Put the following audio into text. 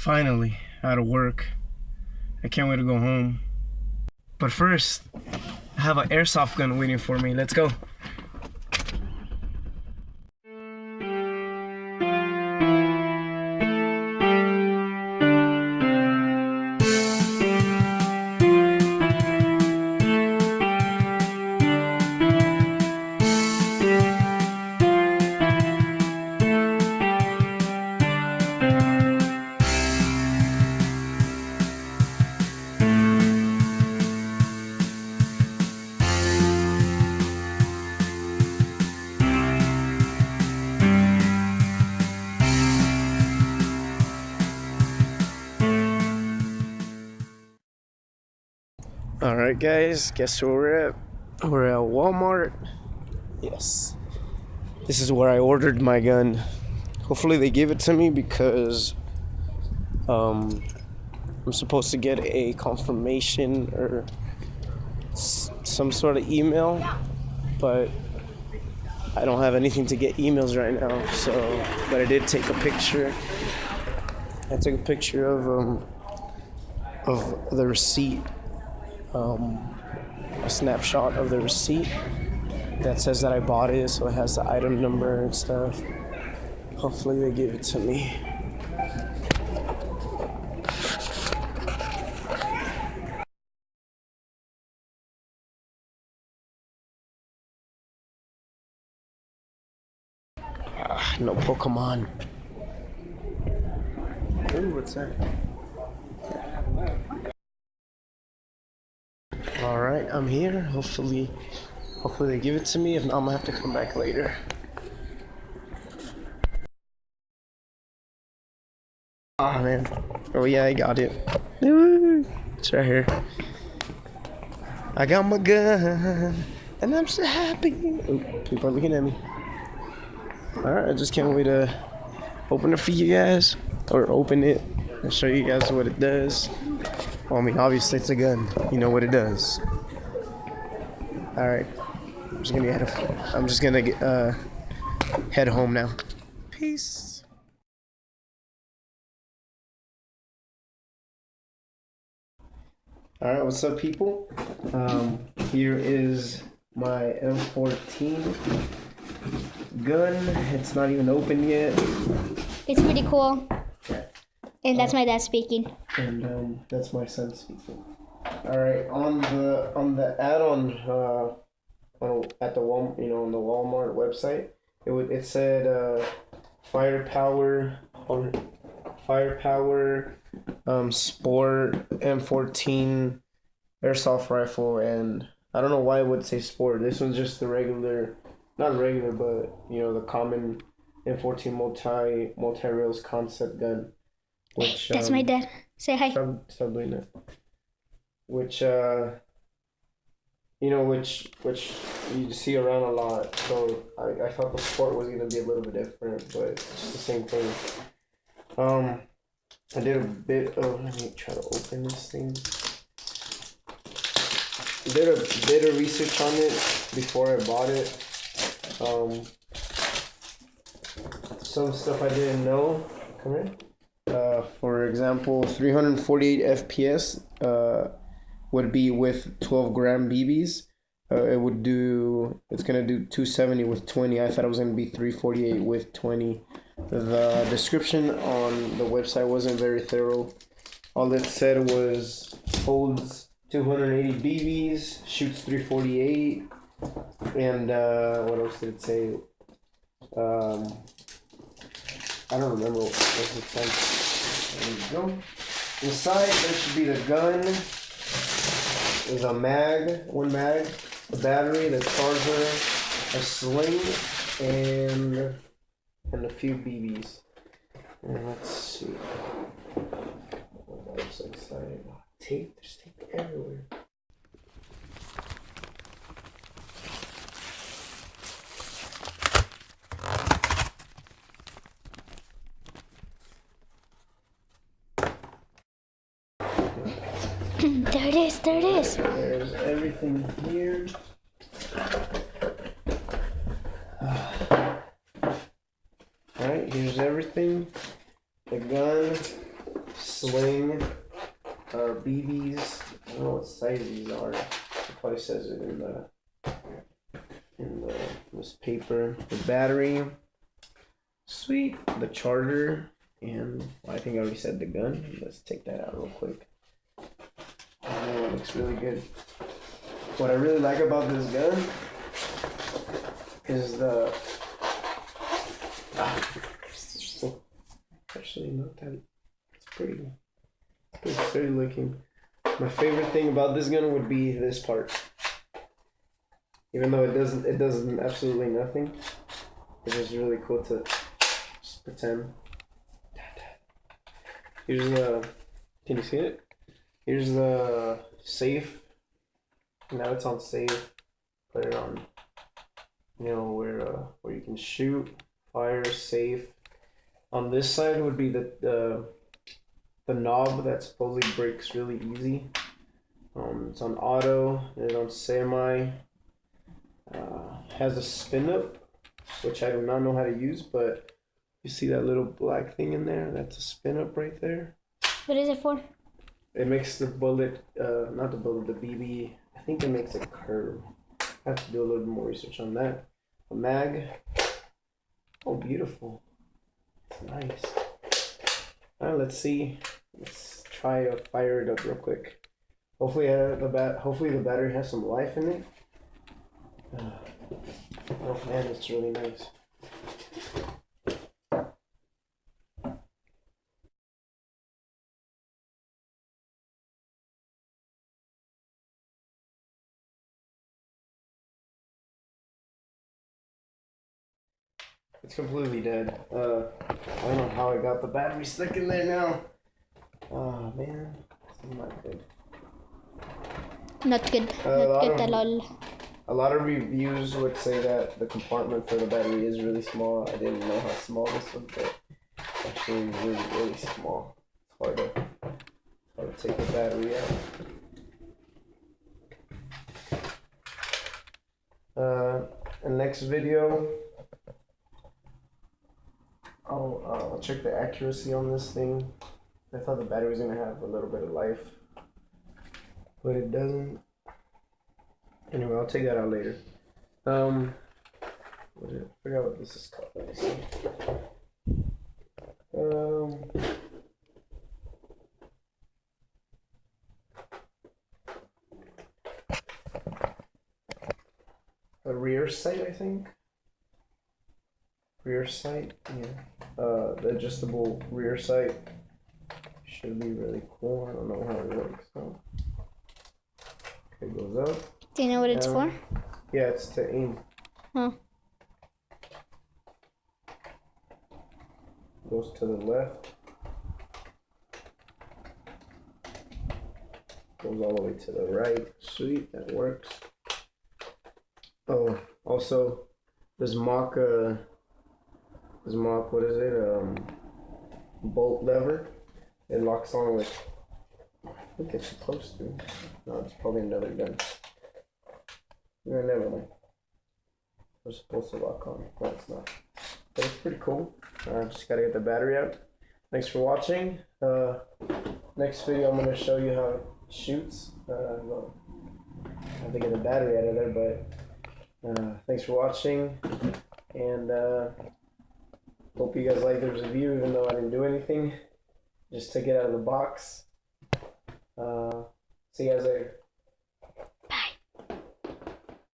Finally, out of work. I can't wait to go home. But first, I have an airsoft gun waiting for me. Let's go. Alright guys, guess where we're at? We're at Walmart. Yes. This is where I ordered my gun. Hopefully they give it to me because I'm supposed to get a confirmation or some sort of email, but I don't have anything to get emails right now, but I did take a picture. I took a picture of the receipt. A snapshot of the receipt that says that I bought it, so it has the item number and stuff. Hopefully they give it to me. No Pokemon. Ooh, what's that? Alright, I'm here. Hopefully they give it to me. If not, I'm gonna have to come back later. Oh man. Oh yeah, I got it. It's right here. I got my gun and I'm so happy. Ooh, people are looking at me. Alright, I just can't wait to open it for you guys. Or open it and show you guys what it does. Well, I mean, obviously it's a gun. You know what it does. All right, I'm just gonna head home now. Peace. All right, what's up, people? Here is my M14 gun. It's not even open yet. It's pretty cool. And that's my dad speaking. And that's my son speaking. All right, on the add-on at the on the Walmart website, it said firepower sport M14 airsoft rifle, and I don't know why it would say sport. This one's just the regular, not regular, but the common M14 multi-rails concept gun. Which, that's my dad. Say hi. Stop doing that. Which which you see around a lot. So I thought the sport was gonna be a little bit different, but it's just the same thing. I did a bit of, let me try to open this thing. I did a bit of research on it before I bought it. Some stuff I didn't know. Come here. For example, 348 FPS would be with 12 gram BBs. It's gonna do 270 with 20. I thought it was gonna be 348 with 20. The description on the website wasn't very thorough. All it said was holds 280 BBs, shoots 348, and what else did it say? I don't remember what it said. There you go. Inside there should be the gun. There's a mag, one mag, a battery, the charger, a sling, and a few BBs. And let's see. Oh, I'm so excited. Tape, there's tape everywhere. There it is, there it is. There's everything here. Alright, here's everything. The gun, sling, BBs. I don't know what size these are. It probably says it in this paper. The battery, sweet. The charger, and well, I think I already said the gun. Let's take that out real quick. Oh, it looks really good. What I really like about this gun is the actually not that. It's pretty sturdy looking. My favorite thing about this gun would be this part. Even though it does absolutely nothing. It's just really cool to just pretend. Here's the. Can you see it? Here's the safe. Now it's on safe. Put it on. You know where you can shoot, fire, safe. On this side would be the knob that supposedly breaks really easy. It's on auto. It's on semi. Has a spin up, which I do not know how to use, but you see that little black thing in there? That's a spin up right there. What is it for? It makes the bullet, not the bullet, the BB. I think it makes it curve. I have to do a little more research on that. A mag. Oh, beautiful. It's nice. Alright, let's see. Let's try to fire it up real quick. Hopefully, hopefully the battery has some life in it. Oh man, it's really nice. It's completely dead. I don't know how I got the battery stuck in there now. Oh man, this is not good. Not good. Not good at all. A lot of reviews would say that the compartment for the battery is really small. I didn't know how small this was, but it's actually really small. It's hard to take the battery out. In next video, I'll check the accuracy on this thing. I thought the battery was gonna have a little bit of life, but it doesn't. Anyway, I'll take that out later. What is it? I forgot what this is called. Let me see. A rear sight, I think. Rear sight, yeah. The adjustable rear sight should be really cool. I don't know how it works. So. Okay, it goes up. Do you know what it's for? Yeah, it's to aim. Huh. Goes to the left. Goes all the way to the right. Sweet, that works. Oh, also, this mock, what is it? Bolt lever. It locks on with, I think it's supposed to. No, it's probably another gun. No, never mind. We're supposed to lock on. No, it's not. But it's pretty cool. Just gotta get the battery out. Thanks for watching. Next video, I'm gonna show you how it shoots. Well, I have to get the battery out of there, but thanks for watching. And hope you guys like the review, even though I didn't do anything. Just took it out of the box. See you guys later.